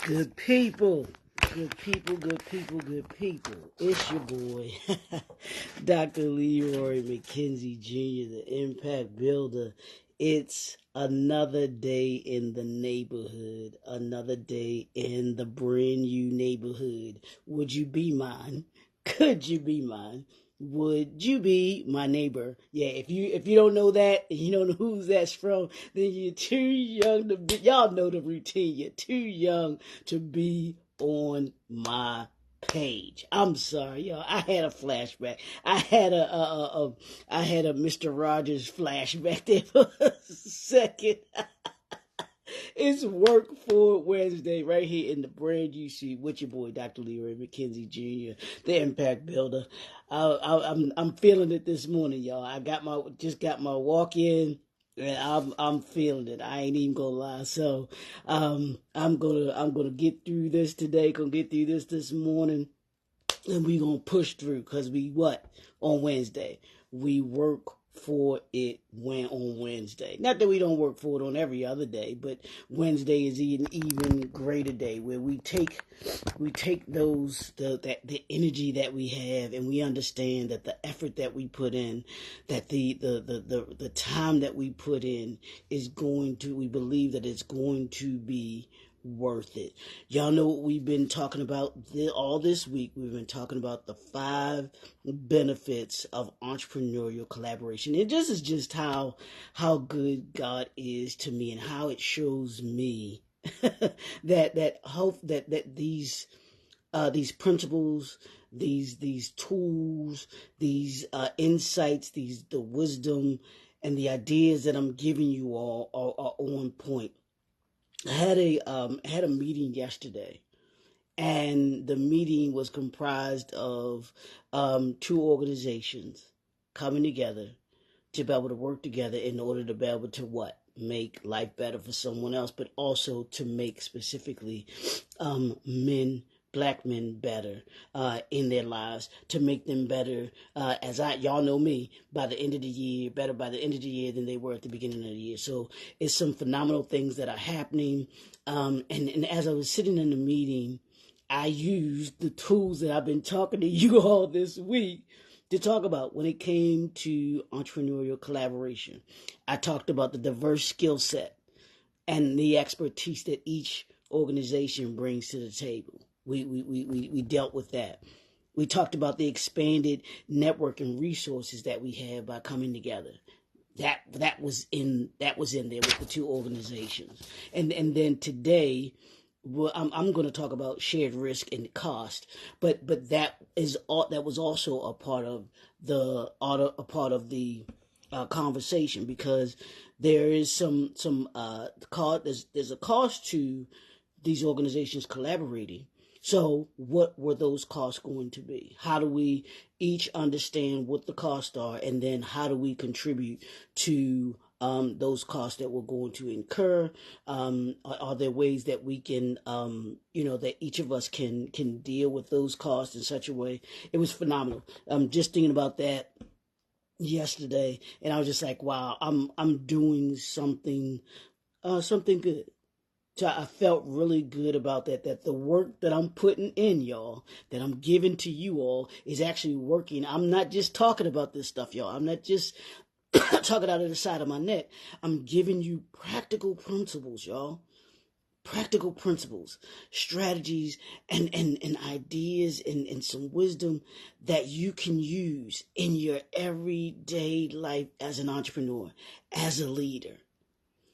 Good people, good people, good people, good people. It's your boy, Dr. Leroy McKenzie Jr., the Impact Builder. It's another day in the neighborhood, another day in the brand new neighborhood. Would you be mine? Could you be mine? Would you be my neighbor? Yeah, if you don't know that and you don't know who that's from, then you're too young to be. Y'all know the routine. You're too young to be on my page. I'm sorry, y'all. I had a flashback. I had a Mr. Rogers flashback there for a second. It's Work for Wednesday right here in the brand new suite with your boy Dr. Leroy McKenzie Jr., the Impact Builder. I'm feeling it this morning, y'all. I got my walk in, and I'm feeling it. I ain't even gonna lie. So I'm gonna get through this today. Gonna get through this morning, and we gonna push through because on Wednesday we work for it on Wednesday. Not that we don't work for it on every other day, but Wednesday is an even greater day where we take the energy that we have, and we understand that the effort that we put in, that the time that we put in we believe that it's going to be worth it. Y'all know what we've been talking about all this week. We've been talking about the 5 benefits of entrepreneurial collaboration. And this is just how good God is to me, and how it shows me that these principles, these tools, these insights, the wisdom and the ideas that I'm giving you all are on point. I had a meeting yesterday, and the meeting was comprised of 2 organizations coming together to be able to work together in order to be able to make life better for someone else, but also to make specifically black men better in their lives, to make them better, y'all know me, by the end of the year than they were at the beginning of the year. So it's some phenomenal things that are happening. And as I was sitting in the meeting, I used the tools that I've been talking to you all this week to talk about when it came to entrepreneurial collaboration. I talked about the diverse skill set and the expertise that each organization brings to the table. We dealt with that. We talked about the expanded network and resources that we have by coming together. That was in there with the 2 organizations. And then today, I'm going to talk about shared risk and cost, but that was also a part of the conversation, because there is there's a cost to these organizations collaborating. So what were those costs going to be? How do we each understand what the costs are, and then how do we contribute to those costs that we're going to incur? Are there ways that we can, that each of us can deal with those costs in such a way? It was phenomenal. Just thinking about that yesterday, and I was just like, wow, I'm doing something good. So I felt really good about that the work that I'm putting in, y'all, that I'm giving to you all, is actually working. I'm not just talking about this stuff, y'all. I'm not just talking out of the side of my neck. I'm giving you practical principles, y'all. Practical principles, strategies, and ideas, and some wisdom that you can use in your everyday life as an entrepreneur, as a leader.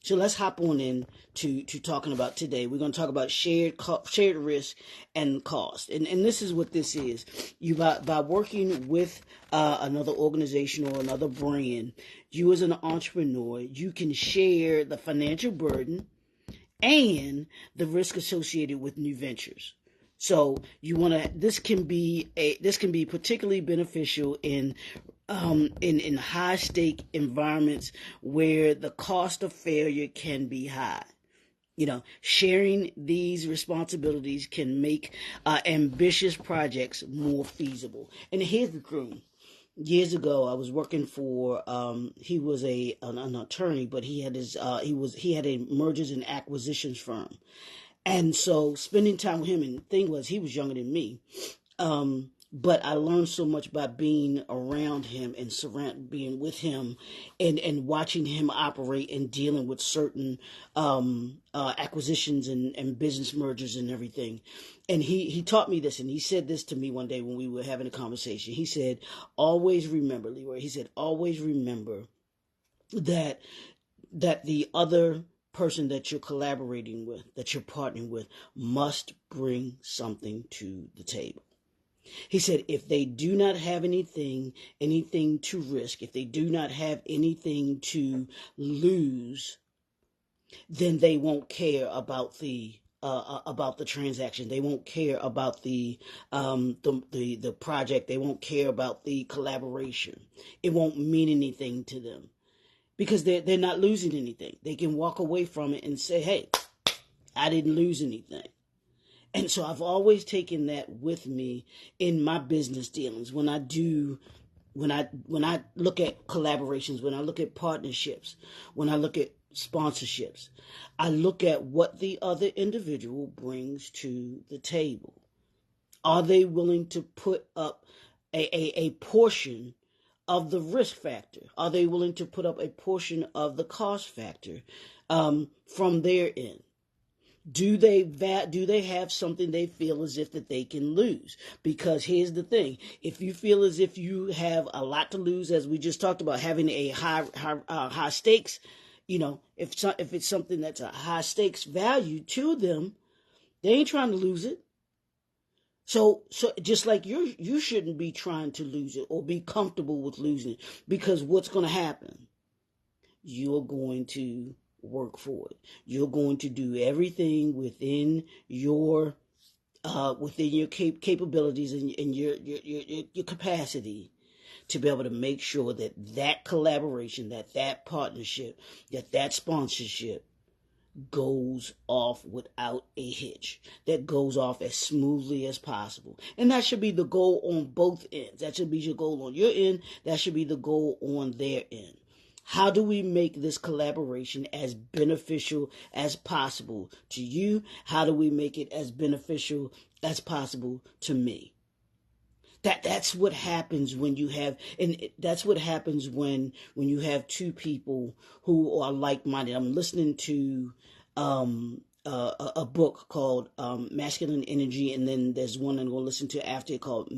So let's hop on in to talking about today. We're going to talk about shared risk and cost. And this is what this is. You by working with another organization or another brand, you as an entrepreneur, you can share the financial burden and the risk associated with new ventures. So this can be particularly beneficial in high stake environments where the cost of failure can be high. Sharing these responsibilities can make ambitious projects more feasible. And here's the truth. Years ago, I was working for he was an attorney, but he had a mergers and acquisitions firm. And so spending time with him, and the thing was, he was younger than me. But I learned so much by being around him and being with him, and watching him operate and dealing with certain acquisitions and business mergers and everything. And he taught me this, and he said this to me one day when we were having a conversation. He said, always remember, Leroy, he said, always remember that the other person that you're collaborating with, that you're partnering with, must bring something to the table. He said, if they do not have anything to risk, if they do not have anything to lose, then they won't care about the transaction. They won't care about the project. They won't care about the collaboration. It won't mean anything to them because they're not losing anything. They can walk away from it and say, hey, I didn't lose anything. And so I've always taken that with me in my business dealings. When I look at collaborations, when I look at partnerships, when I look at sponsorships, I look at what the other individual brings to the table. Are they willing to put up a portion of the risk factor? Are they willing to put up a portion of the cost factor from their end? Do they have something they feel as if that they can lose? Because here's the thing: if you feel as if you have a lot to lose, as we just talked about, having a high stakes, if it's something that's a high stakes value to them, they ain't trying to lose it. So just like you shouldn't be trying to lose it or be comfortable with losing it, because what's going to happen? You're going to work for it. You're going to do everything within your capabilities and your capacity to be able to make sure that collaboration, that partnership, that sponsorship goes off without a hitch, that goes off as smoothly as possible. And that should be the goal on both ends. That should be your goal on your end. That should be the goal on their end. How do we make this collaboration as beneficial as possible to you? How do we make it as beneficial as possible to me? That's what happens when you have, and that's what happens when you have two people who are like-minded. I'm listening to a book called Masculine Energy, and then there's one I'm going to listen to after called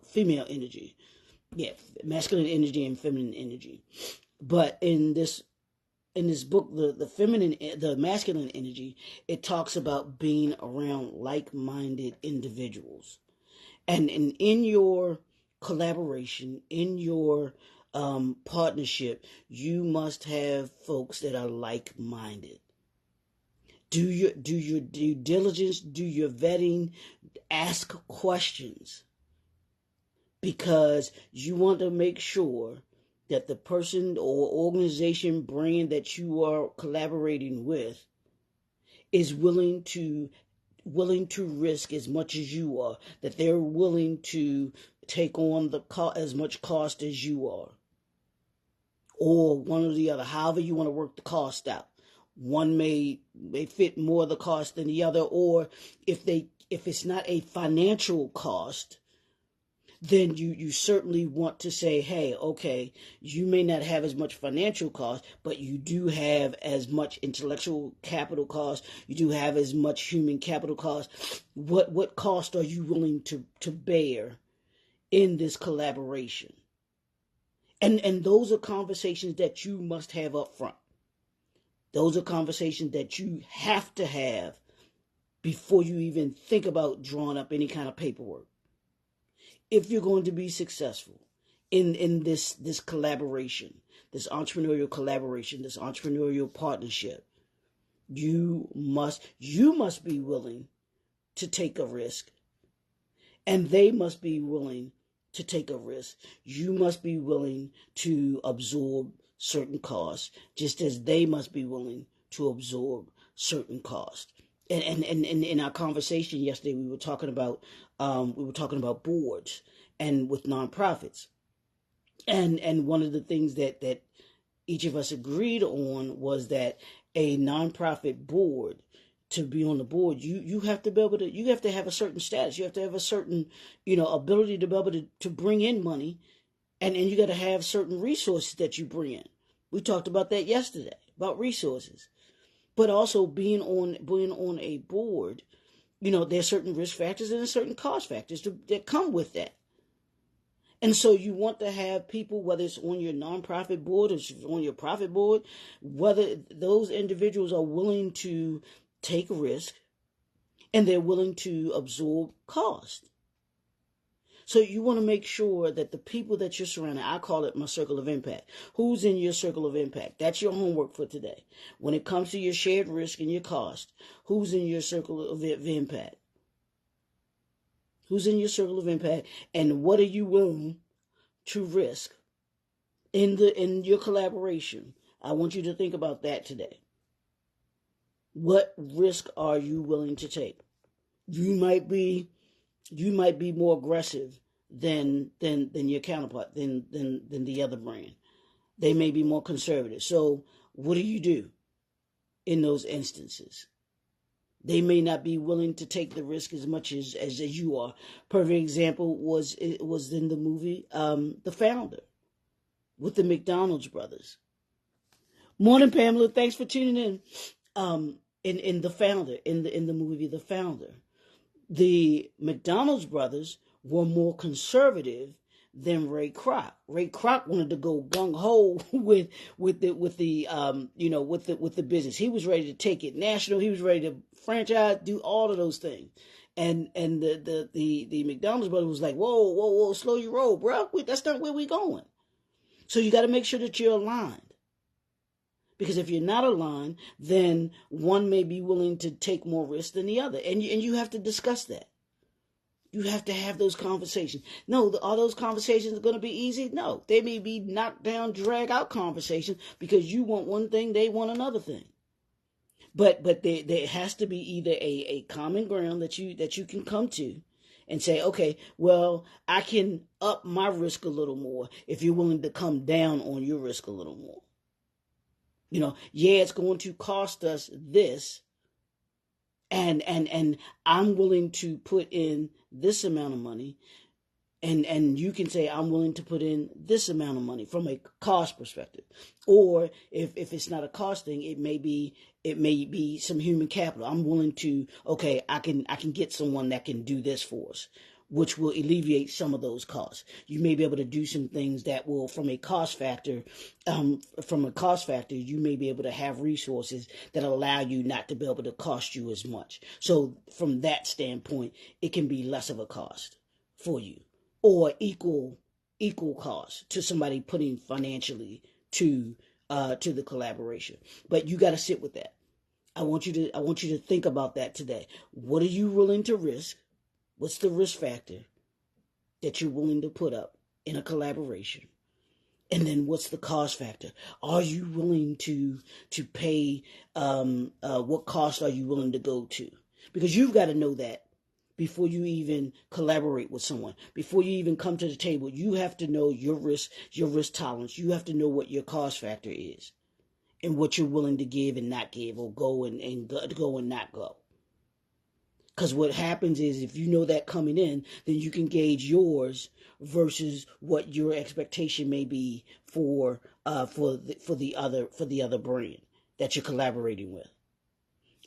Female Energy. Yeah, masculine energy and feminine energy. But in this book, the masculine energy, it talks about being around like-minded individuals, and in your collaboration, in your partnership, you must have folks that are like-minded. Do your due diligence, do your vetting, ask questions. Because you want to make sure that the person or organization brand that you are collaborating with is willing to risk as much as you are, that they're willing to take on as much cost as you are, or one or the other, however you want to work the cost out. One may fit more of the cost than the other, or if it's not a financial cost, then you certainly want to say, hey, okay, you may not have as much financial cost, but you do have as much intellectual capital cost. You do have as much human capital cost. What cost are you willing to bear in this collaboration? And those are conversations that you must have up front. Those are conversations that you have to have before you even think about drawing up any kind of paperwork. If you're going to be successful in this collaboration, this entrepreneurial collaboration, this entrepreneurial partnership, you must be willing to take a risk, and they must be willing to take a risk. You must be willing to absorb certain costs, just as they must be willing to absorb certain costs. And in our conversation yesterday, we were talking about boards and with nonprofits, and one of the things that each of us agreed on was that a nonprofit board to be on the board, you have to be able to, you have to have a certain status. You have to have a certain, ability to be able to bring in money, and you got to have certain resources that you bring in. We talked about that yesterday, about resources. But also being on a board, there's certain risk factors and there's certain cost factors that come with that. And so you want to have people, whether it's on your nonprofit board or on your profit board, whether those individuals are willing to take risk and they're willing to absorb cost. So you want to make sure that the people that you're surrounded, I call it my circle of impact. Who's in your circle of impact? That's your homework for today. When it comes to your shared risk and your cost, who's in your circle of impact? Who's in your circle of impact, and what are you willing to risk in your collaboration? I want you to think about that today. What risk are you willing to take? You might be more aggressive than your counterpart, than the other brand. They may be more conservative. So what do you do in those instances? They may not be willing to take the risk as much as you are. Perfect example was in the movie The Founder with the McDonald's brothers. Morning, Pamela. Thanks for tuning in. In The Founder, in the movie The Founder, the McDonald's brothers were more conservative than Ray Kroc. Ray Kroc wanted to go gung ho with the business. He was ready to take it national. He was ready to franchise, do all of those things. And the McDonald's brother was like, whoa, slow your roll, bro. That's not where we're going. So you got to make sure that you're aligned. Because if you're not aligned, then one may be willing to take more risk than the other. And you have to discuss that. You have to have those conversations. No, are those conversations going to be easy? No, they may be knocked down, drag out conversations because you want one thing, they want another thing. But there has to be either a common ground that you can come to and say, okay, well, I can up my risk a little more if you're willing to come down on your risk a little more. It's going to cost us this, and I'm willing to put in this amount of money, and you can say I'm willing to put in this amount of money from a cost perspective. Or if it's not a cost thing, it may be some human capital. I'm willing to, okay, I can get someone that can do this for us, which will alleviate some of those costs. You may be able to do some things that will, from a cost factor, you may be able to have resources that allow you not to be able to cost you as much. So from that standpoint, it can be less of a cost for you, or equal cost to somebody putting financially to the collaboration. But you got to sit with that. I want you to think about that today. What are you willing to risk? What's the risk factor that you're willing to put up in a collaboration? And then what's the cost factor? Are you willing to pay, what cost are you willing to go to? Because you've got to know that before you even collaborate with someone. Before you even come to the table, you have to know your risk tolerance. You have to know what your cost factor is and what you're willing to give and not give, or go and go and not go. Because what happens is, if you know that coming in, then you can gauge yours versus what your expectation may be for the other brand that you're collaborating with.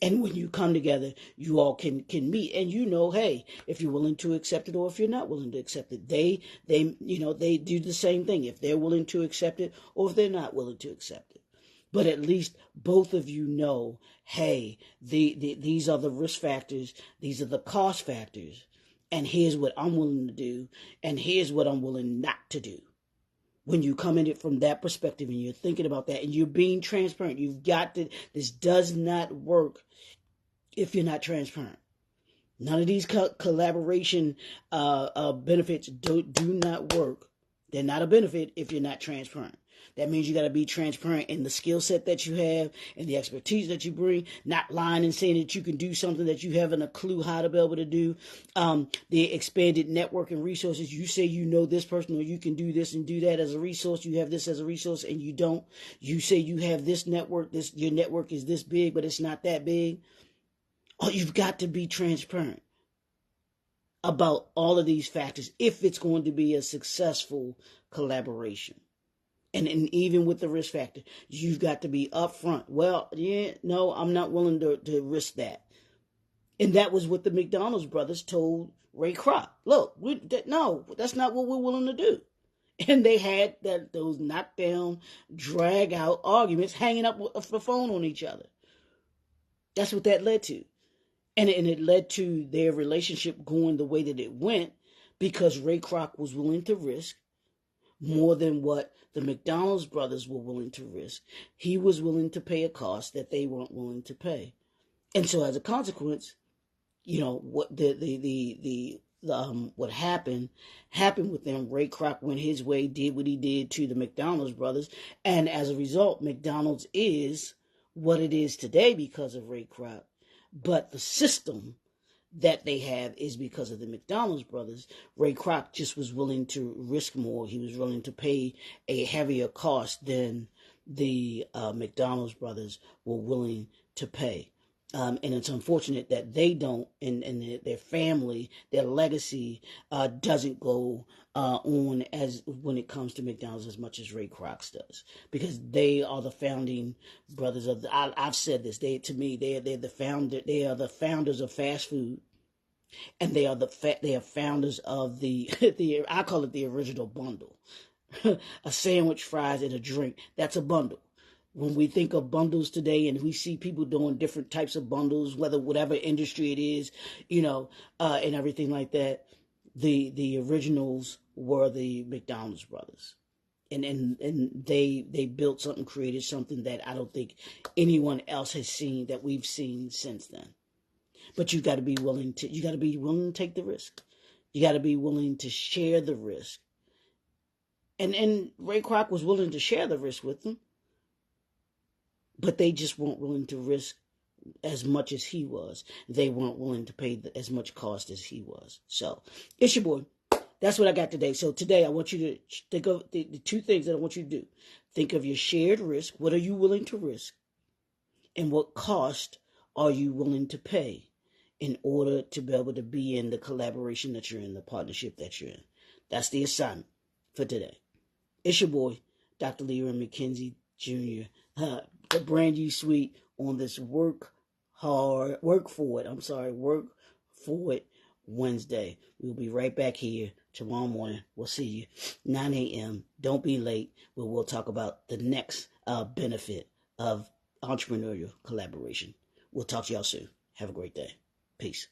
And when you come together, you all can meet, and hey, if you're willing to accept it or if you're not willing to accept it. They do the same thing if they're willing to accept it or if they're not willing to accept it. But at least both of you know, hey, these are the risk factors, these are the cost factors, and here's what I'm willing to do, and here's what I'm willing not to do. When you come at it from that perspective and you're thinking about that and you're being transparent, you've got to, this does not work if you're not transparent. None of these collaboration benefits do not work. They're not a benefit if you're not transparent. That means you got to be transparent in the skill set that you have and the expertise that you bring, not lying and saying that you can do something that you haven't a clue how to be able to do. The expanded network and resources. You say you know this person, or you can do this and do that as a resource. You have this as a resource and you don't. You say you have this network, your network is this big, but it's not that big. Oh, you've got to be transparent about all of these factors if it's going to be a successful collaboration. And even with the risk factor, you've got to be upfront. Well, yeah, no, I'm not willing to risk that. And that was what the McDonald's brothers told Ray Kroc. Look, no, that's not what we're willing to do. And they had those knockdown, drag out arguments, hanging up the phone on each other. That's what that led to. And it led to their relationship going the way that it went because Ray Kroc was willing to risk more than what the McDonald's brothers were willing to risk. He was willing to pay a cost that they weren't willing to pay. And so as a consequence, what what happened with them. Ray Kroc went his way, did what he did to the McDonald's brothers. And as a result, McDonald's is what it is today because of Ray Kroc. But the system that they have is because of the McDonald's brothers. Ray Kroc just was willing to risk more. He was willing to pay a heavier cost than the McDonald's brothers were willing to pay. And it's unfortunate that they don't, and their family, their legacy doesn't go on as when it comes to McDonald's as much as Ray Kroc does, because they are the founding brothers of I've said this. They're the founders of fast food, and they are founders of the I call it the original bundle, a sandwich, fries, and a drink. That's a bundle. When we think of bundles today and we see people doing different types of bundles, whatever industry it is, and everything like that, the originals were the McDonald's brothers. And they built something, created something that I don't think anyone else has seen, that we've seen since then. But you got to be willing to take the risk. You got to be willing to share the risk. And Ray Kroc was willing to share the risk with them. But they just weren't willing to risk as much as he was. They weren't willing to pay as much cost as he was. So, it's your boy. That's what I got today. So today I want you to think of the two things that I want you to do. Think of your shared risk. What are you willing to risk? And what cost are you willing to pay in order to be able to be in the collaboration that you're in, the partnership that you're in? That's the assignment for today. It's your boy, Dr. Leroy McKenzie Jr., the brand you sweet on this work for it Wednesday. We'll be right back here tomorrow morning. We'll see you 9 a.m. Don't be late. We'll talk about the next benefit of entrepreneurial collaboration. We'll talk to y'all soon. Have a great day. Peace.